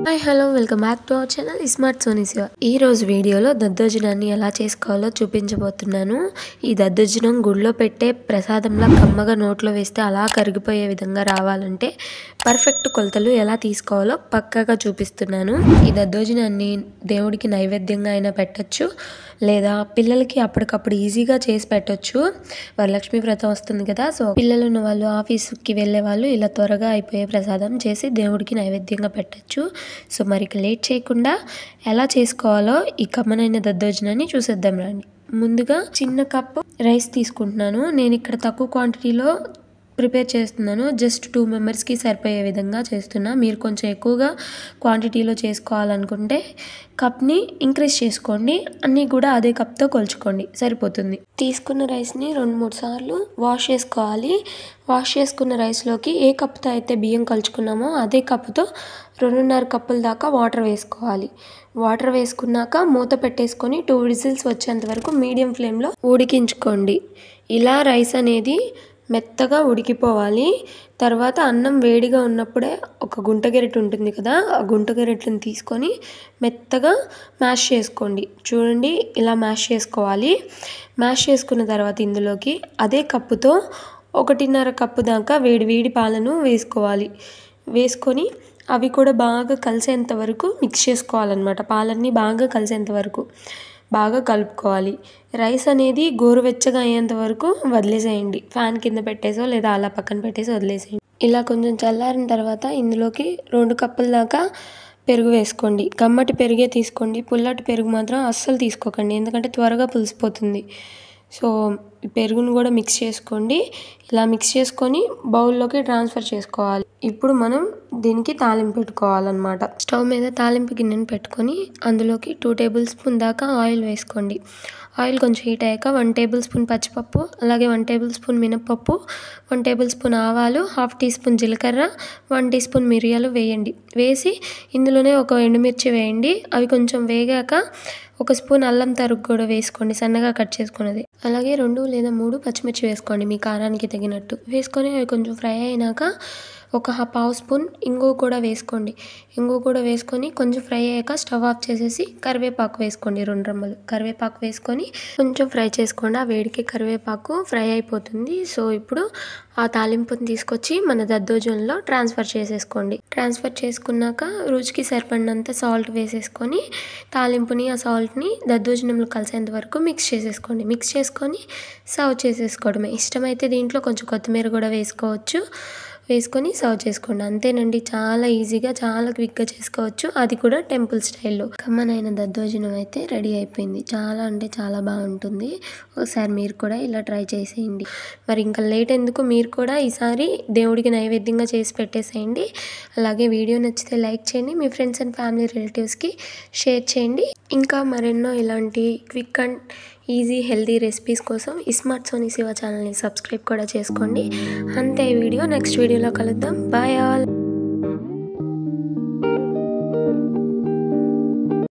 Hi hello welcome back to our channel Smart Soni Shiva. ఈ రోజు వీడియోలో దద్దోజనాన్ని ఎలా చేసుకోవాలో చూపించబోతున్నాను. ఈ దద్దోజనం గుడిలో పెట్టే ప్రసాదంలా కమ్మగా నోట్లో వేస్తే అలా కరిగిపోయే విధంగా రావాలంటే పర్ఫెక్ట్ కొలతలు ఎలా తీసుకోవాలో పక్కాగా చూపిస్తున్నాను. ఈ దద్దోజనాన్ని దేవుడికి నైవేద్యంగా అయినా పెట్టచ్చు, లేదా పిల్లలకి అప్పటికప్పుడు ఈజీగా చేసి పెట్టచ్చు. వరలక్ష్మి వ్రతం వస్తుంది కదా, సో పిల్లలు ఉన్న వాళ్ళు, ఆఫీస్కి వెళ్ళే వాళ్ళు ఇలా త్వరగా అయిపోయే ప్రసాదం చేసి దేవుడికి నైవేద్యంగా పెట్టచ్చు. సో మరి లేట్ చేయకుండా ఎలా చేసుకోవాలో ఈ కమ్మనైన దద్దోజనాన్ని చూసేద్దాం రండి. ముందుగా చిన్న కప్పు రైస్ తీసుకుంటున్నాను. నేను ఇక్కడ తక్కువ క్వాంటిటీలో ప్రిపేర్ చేస్తున్నాను. జస్ట్ 2 మెంబర్స్కి సరిపోయే విధంగా చేస్తున్నా. మీరు కొంచెం ఎక్కువగా క్వాంటిటీలో చేసుకోవాలనుకుంటే కప్ని ఇంక్రీజ్ చేసుకోండి. అన్నీ కూడా అదే కప్తో కొలుచుకోండి, సరిపోతుంది. తీసుకున్న రైస్ని 2-3 సార్లు వాష్ చేసుకోవాలి. వాష్ చేసుకున్న రైస్లోకి ఏ కప్తో అయితే బియ్యం కలుచుకున్నామో అదే కప్పుతో 2.5 కప్పుల దాకా వాటర్ వేసుకోవాలి. వాటర్ వేసుకున్నాక మూత పెట్టేసుకొని 2 విజిల్స్ వచ్చేంత వరకు మీడియం ఫ్లేమ్లో ఉడికించుకోండి. ఇలా రైస్ అనేది మెత్తగా ఉడికిపోవాలి. తర్వాత అన్నం వేడిగా ఉన్నప్పుడే ఒక గుంట గెరిటె ఉంటుంది కదా, ఆ గుంట గెరిటెని తీసుకొని మెత్తగా మ్యాష్ చేసుకోండి. చూడండి, ఇలా మ్యాష్ చేసుకోవాలి. మ్యాష్ చేసుకున్న తర్వాత ఇందులోకి అదే కప్పుతో 1.5 కప్పు దాకా వేడి పాలను వేసుకోవాలి. వేసుకొని అవి కూడా బాగా కలిసేంత వరకు మిక్స్ చేసుకోవాలన్నమాట. పాలన్నీ బాగా కలిసేంత వరకు బాగా కలుపుకోవాలి. రైస్ అనేది గోరువెచ్చగా అయ్యేంత వరకు వదిలేసేయండి. ఫ్యాన్ కింద పెట్టేసో లేదా అలా పక్కన పెట్టేసి వదిలేసేయండి. ఇలా కొంచెం చల్లారిన తర్వాత ఇందులోకి 2 కప్పుల దాకా పెరుగు వేసుకోండి. కమ్మటి పెరుగే తీసుకోండి, పుల్లటి పెరుగు మాత్రం అస్సలు తీసుకోకండి, ఎందుకంటే త్వరగా పులిసిపోతుంది. సో ఈ పెరుగును కూడా మిక్స్ చేసుకోండి. ఇలా మిక్స్ చేసుకొని బౌల్లోకి ట్రాన్స్ఫర్ చేసుకోవాలి. ఇప్పుడు మనం దీనికి తాలింపు పెట్టుకోవాలన్నమాట. స్టవ్ మీద తాలింపు గిన్నెను పెట్టుకొని అందులోకి 2 టేబుల్ స్పూన్ దాకా ఆయిల్ వేసుకోండి. ఆయిల్ కొంచెం హీట్ అయ్యాక 1 టేబుల్ స్పూన్ పచ్చిపప్పు, అలాగే 1 టేబుల్ స్పూన్ మినపప్పు, 1 టేబుల్ స్పూన్ ఆవాలు, 1/2 టీ స్పూన్ జీలకర్ర, 1 టీ స్పూన్ మిరియాలు వేయండి. వేసి ఇందులోనే ఒక ఎండుమిర్చి వేయండి. అవి కొంచెం వేగాక 1 స్పూన్ అల్లం తరుగు కూడా వేసుకోండి, సన్నగా కట్ చేసుకున్నది. అలాగే 2 లేదా 3 పచ్చిమిర్చి వేసుకోండి, మీ కారానికి తగినట్టు. వేసుకొని అవి కొంచెం ఫ్రై అయినాక ఒక 1/2 స్పూన్ ఇంగువ కూడా వేసుకోండి. ఇంగువ కూడా వేసుకొని కొంచెం ఫ్రై అయ్యాక స్టవ్ ఆఫ్ చేసేసి కరివేపాకు వేసుకోండి. 2 రెమ్మలు కరివేపాకు వేసుకొని కొంచెం ఫ్రై చేసుకోండి. ఆ వేడికి కరివేపాకు ఫ్రై అయిపోతుంది. సో ఇప్పుడు ఆ తాలింపుని తీసుకొచ్చి మన దద్దోజనంలో ట్రాన్స్ఫర్ చేసేసుకోండి. ట్రాన్స్ఫర్ చేసుకున్నాక రుచికి సరిపడినంత సాల్ట్ వేసేసుకొని తాలింపుని, ఆ సాల్ట్ని దద్దోజనంలో కలిసేంత వరకు మిక్స్ చేసేసుకోండి. మిక్స్ చేసుకొని సర్వ్ చేసేసుకోవడమే. ఇష్టమైతే దీంట్లో కొంచెం కొత్తిమీర కూడా వేసుకోవచ్చు. వేసుకొని సర్వ్ చేసుకోండి. అంతేనండి, చాలా ఈజీగా, చాలా క్విక్గా చేసుకోవచ్చు, అది కూడా టెంపుల్ స్టైల్లో. కమ్మనైన దద్దోజనం అయితే రెడీ అయిపోయింది. చాలా అంటే చాలా బాగుంటుంది. ఒకసారి మీరు కూడా ఇలా ట్రై చేసేయండి. మరి ఇంకా లేట్ ఎందుకు, మీరు కూడా ఈసారి దేవుడికి నైవేద్యంగా చేసి పెట్టేసేయండి. అలాగే వీడియో నచ్చితే లైక్ చేయండి, మీ ఫ్రెండ్స్ అండ్ ఫ్యామిలీ రిలేటివ్స్కి షేర్ చేయండి. ఇంకా మరెన్నో ఇలాంటి quick and easy healthy recipes కోసం స్మార్ట్ సోనీ శివ ఛానల్ని సబ్స్క్రైబ్ కూడా చేసుకోండి. అంతే, వీడియో నెక్స్ట్ వీడియోలో కలుద్దాం. Bye all.